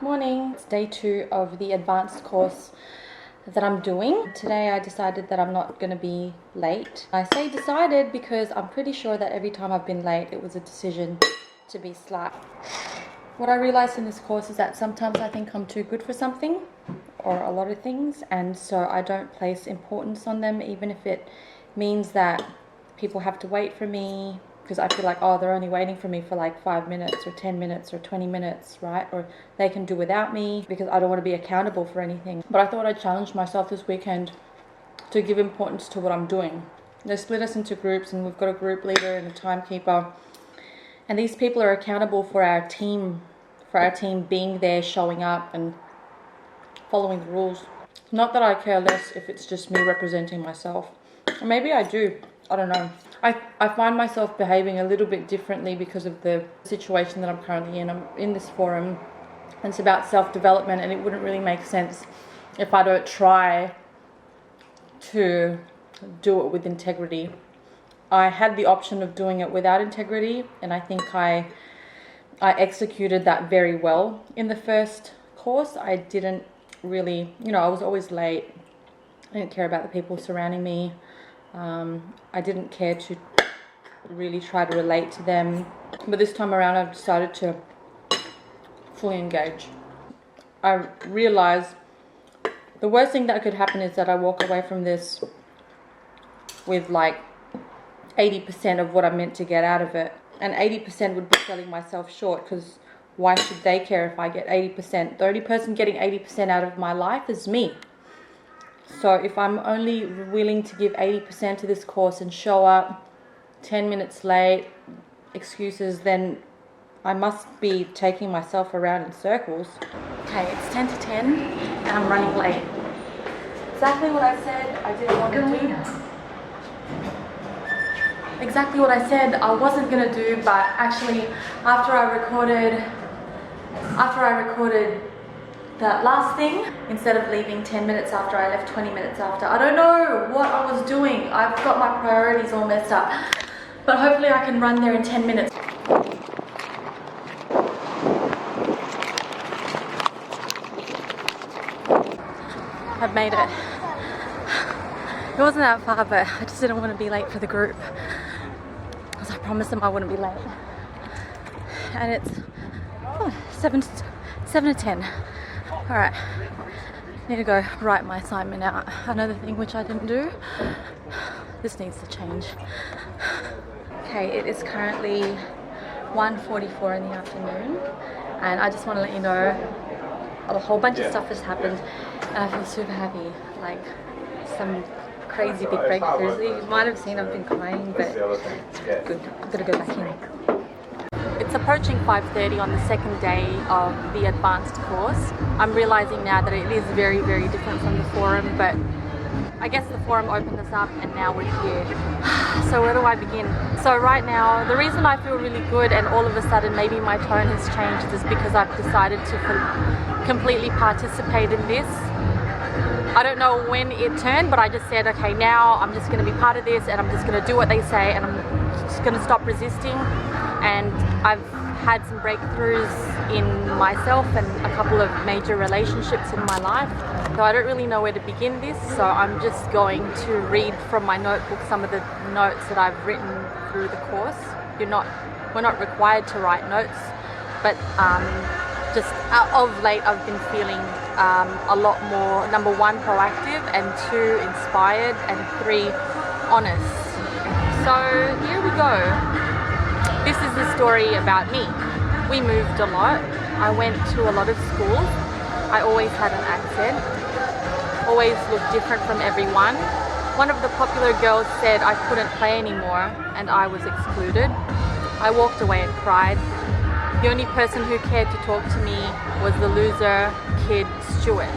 Morning. It's day 2 of the advanced course that I'm doing. Today I decided that I'm not going to be late. I say decided because I'm pretty sure that every time I've been late it was a decision to be slack. What I realized in this course is that sometimes I think I'm too good for something or a lot of things, and so I don't place importance on them, even if it means that people have to wait for me, because I feel like, oh, they're only waiting for me for like 5 minutes or 10 minutes or 20 minutes, right? Or they can do without me, because I don't want to be accountable for anything. But I thought I'd challenge myself this weekend to give importance to what I'm doing. They split us into groups, and we've got a group leader and a timekeeper. And these people are accountable for our team being there, showing up and following the rules. Not that I care less if it's just me representing myself. Or maybe I do. I don't know. I find myself behaving a little bit differently because of the situation that I'm currently in. I'm in this forum and it's about self-development, and it wouldn't really make sense if I don't try to do it with integrity. I had the option of doing it without integrity, and I think I executed that very well. In the first course, I didn't really, I was always late. I didn't care about the people surrounding me. I didn't care to really try to relate to them. But this time around, I've decided to fully engage. I realized the worst thing that could happen is that I walk away from this with like 80% of what I meant to get out of it. And 80% would be selling myself short, because why should they care if I get 80%? The only person getting 80% out of my life is me. So if I'm only willing to give 80% to this course and show up 10 minutes late, excuses, then I must be taking myself around in circles. Okay, it's 10 to 10 and I'm running late. Exactly what I said I didn't want to do. Exactly what I said I wasn't going to do, but actually after I recorded that last thing, instead of leaving 10 minutes after, I left 20 minutes after. I don't know what I was doing. I've got my priorities all messed up, but hopefully I can run there in 10 minutes. I've made it. It wasn't that far, but I just didn't want to be late for the group, because I promised them I wouldn't be late. And it's 7 to 10. Alright, need to go write my assignment out. Another thing which I didn't do. This needs to change. Okay, it is currently 1:44 in the afternoon, and I just want to let you know a whole bunch of stuff has happened, and I feel super happy. Like some crazy big breakthroughs. You might have seen I've been crying, but it's good. I've got to go back in. It's approaching 5:30 on the second day of the advanced course. I'm realizing now that it is very, very different from the forum, but I guess the forum opened us up and now we're here. So where do I begin? So right now, the reason I feel really good and all of a sudden maybe my tone has changed is because I've decided to completely participate in this. I don't know when it turned, but I just said, okay, now I'm just going to be part of this, and I'm just going to do what they say, and I'm just going to stop resisting. And I've had some breakthroughs in myself and a couple of major relationships in my life. So I don't really know where to begin this, so I'm just going to read from my notebook some of the notes that I've written through the course. We're not required to write notes, but just of late I've been feeling a lot more, number 1, proactive, and 2, inspired, and 3, honest. So here we go. This is the story about me. We moved a lot. I went to a lot of schools. I always had an accent, always looked different from everyone. One of the popular girls said I couldn't play anymore, and I was excluded. I walked away and cried. The only person who cared to talk to me was the loser kid Stuart.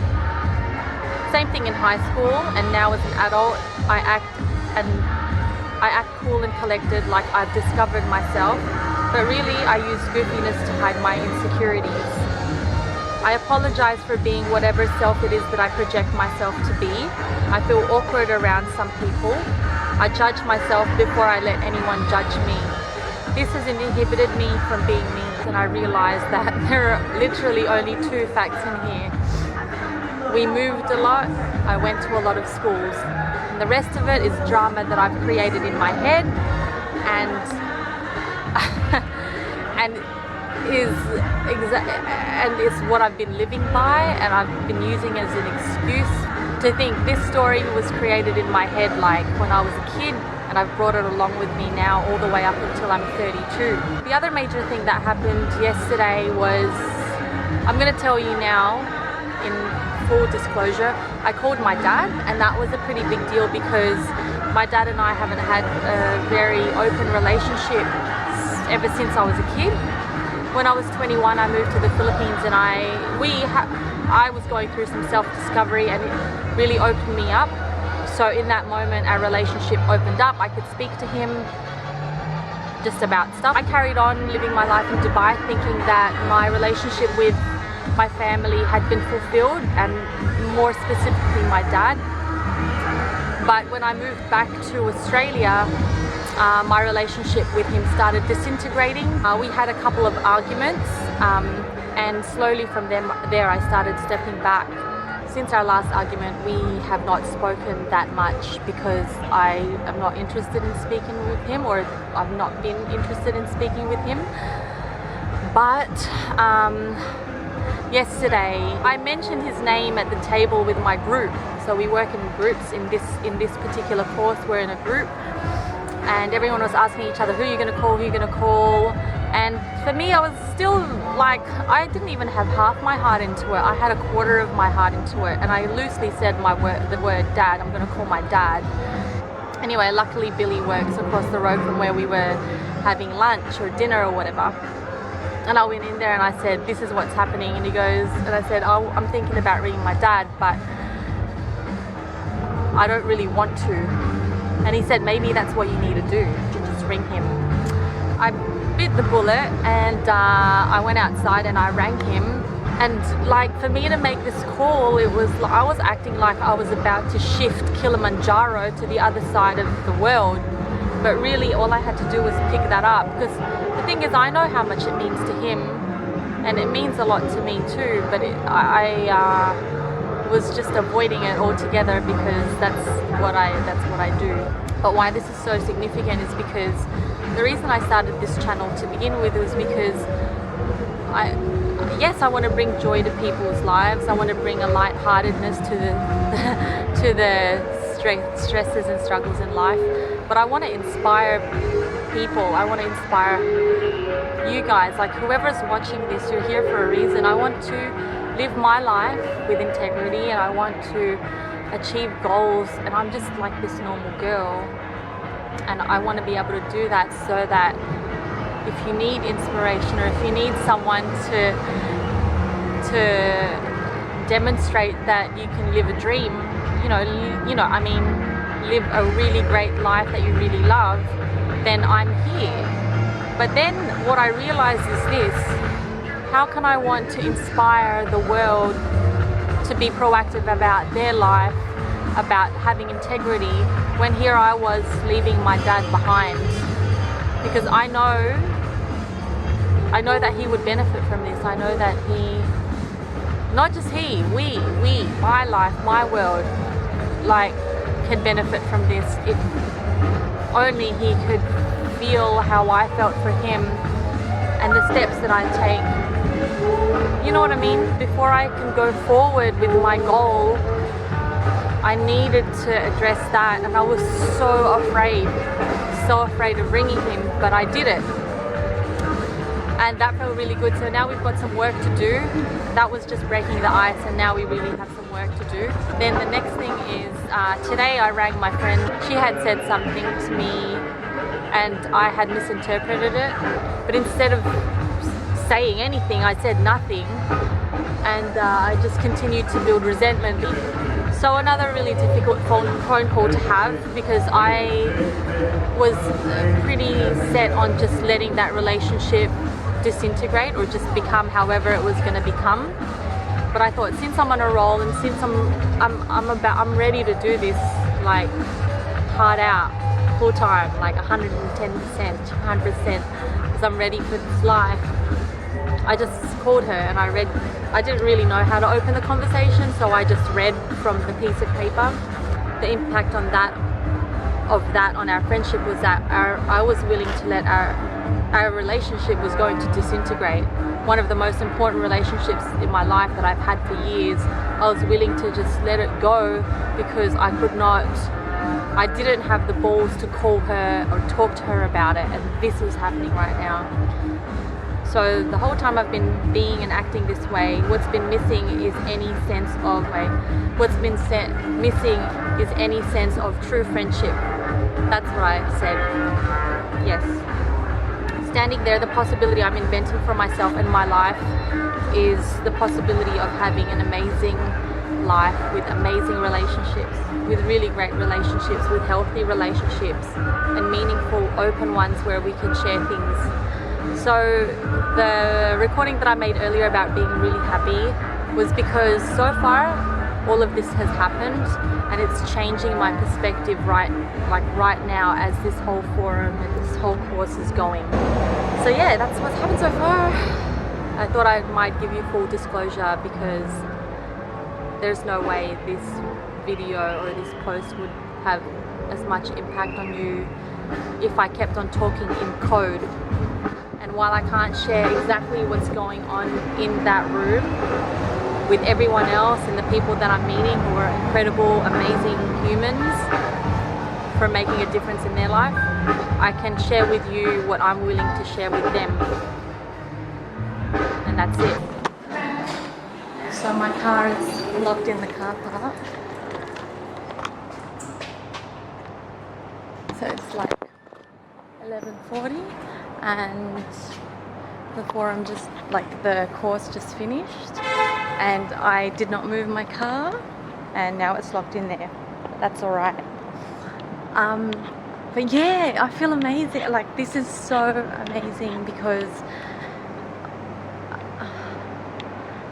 Same thing in high school, and now as an adult, I act cool and collected, like I've discovered myself, but really I use goofiness to hide my insecurities. I apologize for being whatever self it is that I project myself to be. I feel awkward around some people. I judge myself before I let anyone judge me. This has inhibited me from being me. and I realized that there are literally only 2 facts in here. We moved a lot, I went to a lot of schools. And the rest of it is drama that I've created in my head and is what I've been living by, and I've been using as an excuse to think this story was created in my head like when I was a kid, and I've brought it along with me now all the way up until I'm 32. The other major thing that happened yesterday was, I'm going to tell you now in full disclosure, I called my dad, and that was a pretty big deal because my dad and I haven't had a very open relationship ever since I was a kid. When I was 21, I moved to the Philippines, and I was going through some self-discovery, and it really opened me up. So in that moment, our relationship opened up. I could speak to him just about stuff. I carried on living my life in Dubai thinking that my relationship with my family had been fulfilled, and more specifically my dad. But when I moved back to Australia, my relationship with him started disintegrating. We had a couple of arguments, and slowly from there I started stepping back. Since our last argument, we have not spoken that much because I am not interested in speaking with him, or I've not been interested in speaking with him. But yesterday I mentioned his name at the table with my group. So we work in groups in this particular course. We're in a group, and everyone was asking each other, who are you going to call, who are you going to call? And for me, I was still like, I didn't even have half my heart into it. I had a quarter of my heart into it, and I loosely said the word dad. I'm going to call my dad. Anyway, luckily Billy works across the road from where we were having lunch or dinner or whatever. And I went in there and I said, this is what's happening. And he goes, and I said, oh, I'm thinking about ringing my dad, but I don't really want to. And he said, maybe that's what you need to do, to just ring him. I bit the bullet, and I went outside and I rang him. And like, for me to make this call, I was acting like I was about to shift Kilimanjaro to the other side of the world. But really all I had to do was pick that up, because the thing is, I know how much it means to him, and it means a lot to me too, but I was just avoiding it altogether because that's what I do. But why this is so significant is because the reason I started this channel to begin with was because I want to bring joy to people's lives. I want to bring a lightheartedness to the stresses and struggles in life. But I want to inspire people. I want to inspire you guys. Like, whoever's watching this, you're here for a reason. I want to live my life with integrity, and I want to achieve goals, and I'm just like this normal girl, and I want to be able to do that, so that if you need inspiration, or if you need someone to demonstrate that you can live a dream, I mean, live a really great life that you really love, then I'm here. But then what I realized is this: how can I want to inspire the world to be proactive about their life, about having integrity, when here I was leaving my dad behind? Because I know that he would benefit from this. I know that not just he, we, my life, my world, like, can benefit from this if only he could feel how I felt for him and the steps that I take. You know what I mean? Before I can go forward with my goal, I needed to address that, and I was so afraid of ringing him, but I did it. And that felt really good. So now we've got some work to do. That was just breaking the ice, and now we really have some work to do. Then the next thing is, today I rang my friend. She had said something to me and I had misinterpreted it, but instead of saying anything, I said nothing, and I just continued to build resentment. So another really difficult phone call to have, because I was pretty set on just letting that relationship disintegrate, or just become however it was going to become. But I thought, since I'm on a roll, and since I'm ready to do this, like, hard out, full time, like 110%, 100%, because I'm ready for this life, I just called her and I didn't really know how to open the conversation, so I just read from the piece of paper. The impact on that on our friendship was that I was willing to let our relationship was going to disintegrate. One of the most important relationships in my life that I've had for years, I was willing to just let it go because I didn't have the balls to call her or talk to her about it, and this was happening right now. So the whole time I've been being and acting this way, what's been missing is any sense of true friendship. That's what I said. Yes. Standing there, the possibility I'm inventing for myself and my life is the possibility of having an amazing life with amazing relationships, with really great relationships, with healthy relationships and meaningful, open ones where we can share things. So the recording that I made earlier about being really happy was because so far all of this has happened, and it's changing my perspective right now as this whole forum and this whole course is going. So yeah, that's what's happened so far. I thought I might give you full disclosure because there's no way this video or this post would have as much impact on you if I kept on talking in code. And while I can't share exactly what's going on in that room with everyone else and the people that I'm meeting who are incredible, amazing humans for making a difference in their life, I can share with you what I'm willing to share with them. And that's it. So my car is locked in the car park. So it's like 11:40 and the forum the course just finished, and I did not move my car and now it's locked in there. That's alright. But yeah, I feel amazing. Like, this is so amazing because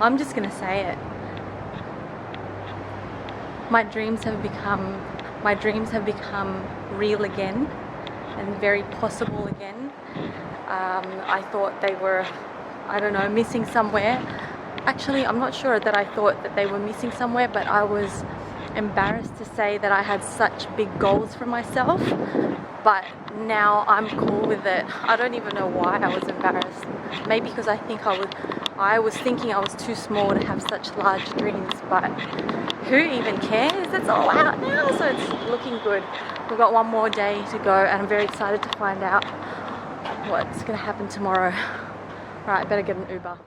I'm just gonna say it. My dreams have become real again and very possible again. I thought they were, I don't know, missing somewhere. Actually, I'm not sure that I thought that they were missing somewhere, but I was embarrassed to say that I had such big goals for myself. But now I'm cool with it. I don't even know why I was embarrassed. Maybe because I was thinking I was too small to have such large dreams, but who even cares? It's all out now, so it's looking good. We've got one more day to go and I'm very excited to find out what's gonna happen tomorrow. Right, better get an Uber.